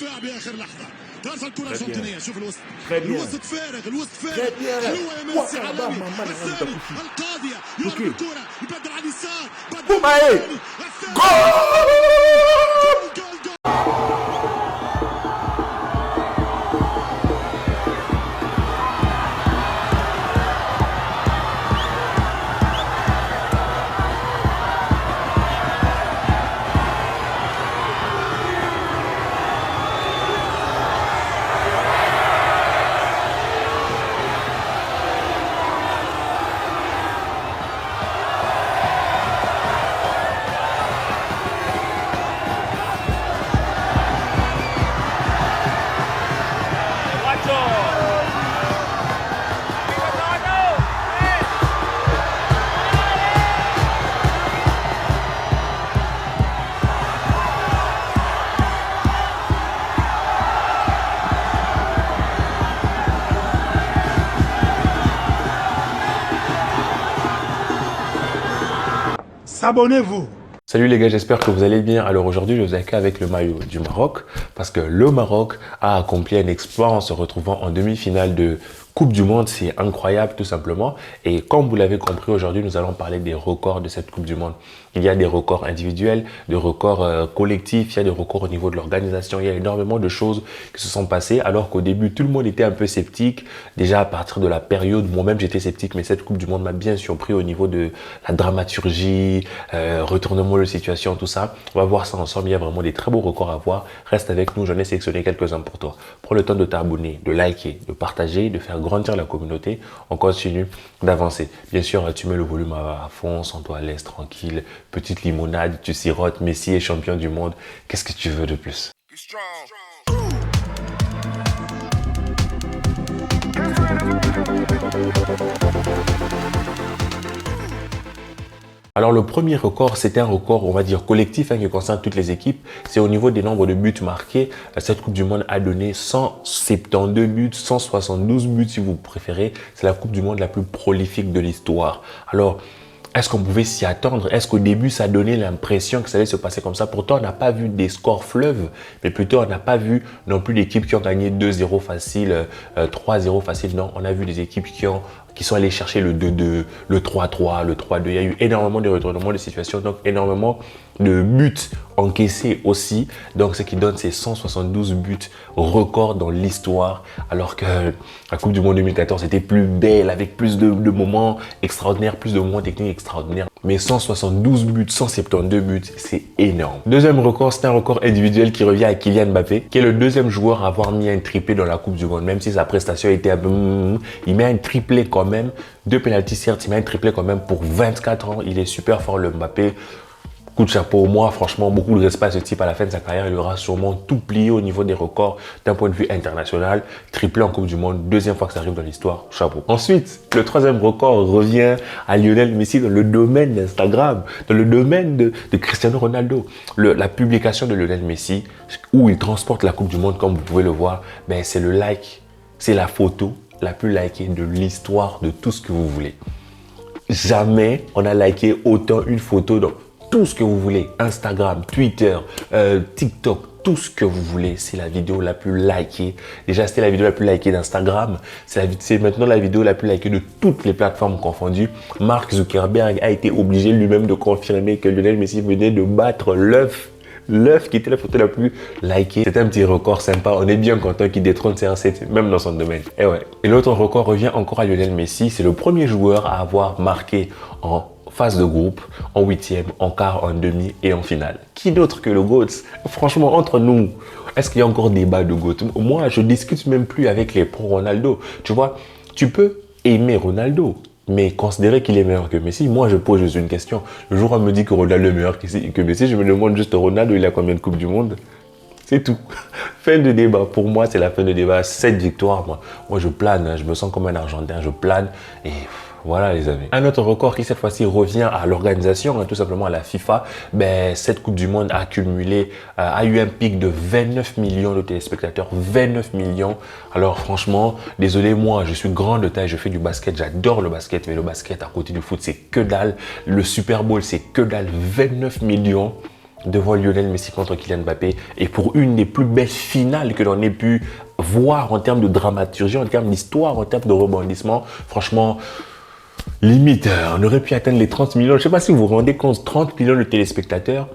الدفاع باخر لحظه. ترجع الكره الارجنتينيه. شوف الوسط، الوسط فارغ، حلوه يا ميسي عالمي. الثاني القاضيه يلعب الكره يبدل على اليسار، بدل Abonnez-vous. Salut les gars, j'espère que vous allez bien. Alors aujourd'hui, je vous accueille avec le maillot du Maroc parce que le Maroc a accompli un exploit en se retrouvant en demi-finale de Coupe du Monde. C'est incroyable tout simplement. Et comme vous l'avez compris, aujourd'hui, nous allons parler des records de cette Coupe du Monde. Il y a des records individuels, des records collectifs, il y a des records au niveau de l'organisation. Il y a énormément de choses qui se sont passées alors qu'au début, tout le monde était un peu sceptique. Déjà à partir de la période, moi-même j'étais sceptique, mais cette Coupe du Monde m'a bien surpris au niveau de la dramaturgie, retournement de situation, tout ça. On va voir ça ensemble. Il y a vraiment des très beaux records à voir. Reste avec nous, j'en ai sélectionné quelques-uns pour toi. Prends le temps de t'abonner, de liker, de partager, de faire grandir la communauté. On continue d'avancer. Bien sûr, tu mets le volume à fond, sens-toi à l'aise, tranquille. Petite limonade, tu sirotes, Messi est champion du monde. Qu'est-ce que tu veux de plus? Alors le premier record, c'était un record, on va dire, collectif qui concerne toutes les équipes. C'est au niveau des nombres de buts marqués. Cette Coupe du Monde a donné 172 buts, 172 buts si vous préférez. C'est la Coupe du Monde la plus prolifique de l'histoire. Alors, est-ce qu'on pouvait s'y attendre? Est-ce qu'au début, ça donnait l'impression que ça allait se passer comme ça? Pourtant, on n'a pas vu des scores fleuves, mais plutôt, on n'a pas vu non plus d'équipes qui ont gagné 2-0 facile, 3-0 facile. Non, on a vu des équipes qui sont allées chercher le 2-2, le 3-3, le 3-2. Il y a eu énormément de retournements de situation, donc énormément de buts encaissés aussi. Donc, ce qui donne ces 172 buts records dans l'histoire, alors que la Coupe du Monde 2014 était plus belle, avec plus de moments extraordinaires, plus de moments techniques extraordinaires. Mais 172 buts, 172 buts, c'est énorme. Deuxième record, c'est un record individuel qui revient à Kylian Mbappé, qui est le deuxième joueur à avoir mis un triplé dans la Coupe du Monde. Même si sa prestation était un peu... il met un triplé quand même. 2 pénaltys, certes, il met un triplé quand même pour 24 ans. Il est super fort, le Mbappé. Coup de chapeau, moi franchement beaucoup de respect à ce type. À la fin de sa carrière, il aura sûrement tout plié au niveau des records d'un point de vue international. Triplé en Coupe du Monde, deuxième fois que ça arrive dans l'histoire, chapeau. Ensuite, le troisième record revient à Lionel Messi dans le domaine d'Instagram, dans le domaine de Cristiano Ronaldo. La publication de Lionel Messi, où il transporte la Coupe du Monde comme vous pouvez le voir, ben, c'est le like, c'est la photo la plus likée de l'histoire de tout ce que vous voulez. Jamais on a liké autant une photo dans tout ce que vous voulez, Instagram, Twitter, TikTok, tout ce que vous voulez. C'est la vidéo la plus likée. Déjà, c'était la vidéo la plus likée d'Instagram. C'est maintenant la vidéo la plus likée de toutes les plateformes confondues. Mark Zuckerberg a été obligé lui-même de confirmer que Lionel Messi venait de battre l'œuf qui était la photo la plus likée. C'est un petit record sympa. On est bien content qu'il détrône CR7, même dans son domaine. Et ouais. Et l'autre record revient encore à Lionel Messi. C'est le premier joueur à avoir marqué en phase de groupe, en huitième, en quart, en demi et en finale. Qui d'autre que le GOAT? Franchement, entre nous, est-ce qu'il y a encore débat de GOAT? Moi, je discute même plus avec les pro-Ronaldo. Tu vois, tu peux aimer Ronaldo, mais considérer qu'il est meilleur que Messi. Moi, je pose juste une question. Le jour où on me dit que Ronaldo est meilleur que Messi, je me demande juste, Ronaldo, il a combien de Coupes du Monde? C'est tout. Fin de débat. Pour moi, c'est la fin de débat. 7 victoires, moi je plane. Je me sens comme un Argentin. Je plane et... voilà les amis. Un autre record qui cette fois-ci revient à l'organisation, tout simplement à la FIFA. Ben, cette Coupe du Monde a cumulé, a eu un pic de 29 millions de téléspectateurs. 29 millions. Alors franchement, désolé, moi je suis grand de taille, je fais du basket, j'adore le basket, mais le basket à côté du foot c'est que dalle. Le Super Bowl c'est que dalle. 29 millions. devant Lionel Messi contre Kylian Mbappé et pour une des plus belles finales que l'on ait pu voir en termes de dramaturgie, en termes d'histoire, en termes de rebondissement. Franchement, limite, on aurait pu atteindre les 30 millions. Je ne sais pas si vous vous rendez compte, 30 millions de téléspectateurs.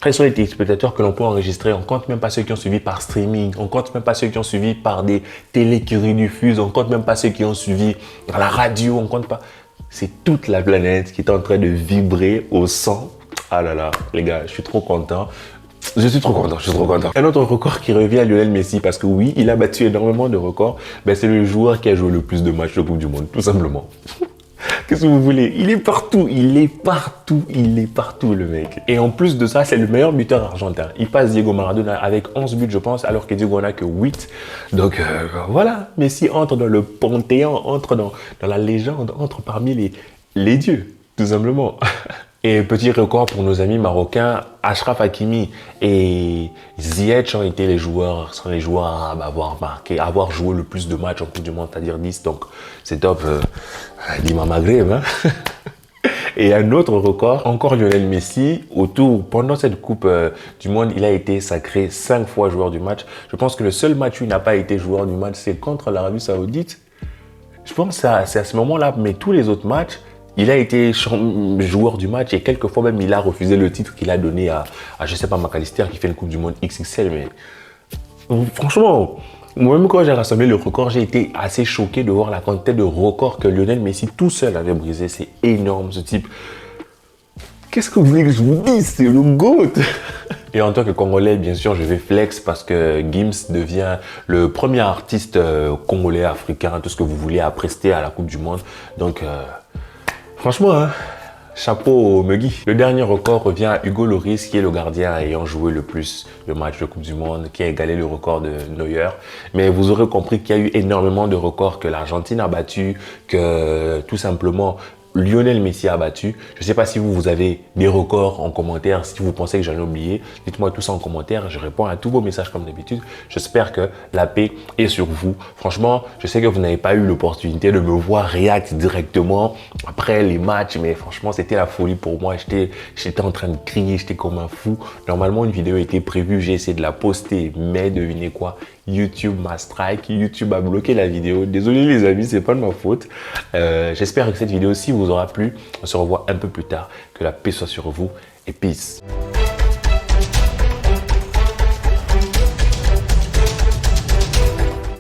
Quels sont les téléspectateurs que l'on peut enregistrer? On ne compte même pas ceux qui ont suivi par streaming. On ne compte même pas ceux qui ont suivi par des télés qui rediffusent. On ne compte même pas ceux qui ont suivi à la radio. On ne compte pas. C'est toute la planète qui est en train de vibrer au son. Ah là là, les gars, je suis trop content. Je suis trop content. Un autre record qui revient à Lionel Messi, parce que oui, il a battu énormément de records. Ben, c'est le joueur qui a joué le plus de matchs de Coupe du Monde, tout simplement. Qu'est-ce que vous voulez? Il est partout, le mec. Et en plus de ça, c'est le meilleur buteur argentin. Il passe Diego Maradona avec 11 buts, je pense, alors que Diego en a que 8. Donc voilà, Messi entre dans le panthéon, entre dans la légende, entre parmi les dieux, tout simplement. Et petit record pour nos amis marocains, Achraf Hakimi et Ziyech sont les joueurs à avoir joué le plus de matchs en Coupe du Monde, c'est-à-dire 10. Donc c'est top, Lima Maghreb. Hein. Et un autre record, encore Lionel Messi, pendant cette Coupe du Monde, il a été sacré 5 fois joueur du match. Je pense que le seul match où il n'a pas été joueur du match, c'est contre l'Arabie Saoudite. Je pense que c'est à ce moment-là, mais tous les autres matchs, il a été joueur du match et quelquefois même il a refusé le titre qu'il a donné à je sais pas, McAllister qui fait une Coupe du Monde XXL. Mais franchement, moi-même quand j'ai rassemblé le record, j'ai été assez choqué de voir la quantité de records que Lionel Messi tout seul avait brisé. C'est énorme ce type. Qu'est-ce que vous voulez que je vous dise? C'est le GOAT. Et en tant que Congolais, bien sûr, je vais flex parce que Gims devient le premier artiste congolais, africain, tout ce que vous voulez, à prester à la Coupe du Monde. Donc, franchement, hein, chapeau au Muggy. Le dernier record revient à Hugo Lloris, qui est le gardien ayant joué le plus de matchs de Coupe du Monde, qui a égalé le record de Neuer. Mais vous aurez compris qu'il y a eu énormément de records que l'Argentine a battu, que tout simplement Lionel Messi a battu. Je ne sais pas si vous avez des records en commentaire, si vous pensez que j'en ai oublié. Dites-moi tout ça en commentaire. Je réponds à tous vos messages comme d'habitude. J'espère que la paix est sur vous. Franchement, je sais que vous n'avez pas eu l'opportunité de me voir react directement après les matchs, mais franchement, c'était la folie pour moi. J'étais en train de crier, j'étais comme un fou. Normalement, une vidéo était prévue. J'ai essayé de la poster, mais devinez quoi? YouTube m'a strike, YouTube a bloqué la vidéo. Désolé les amis, c'est pas de ma faute. J'espère que cette vidéo-ci vous aura plu. On se revoit un peu plus tard. Que la paix soit sur vous et peace.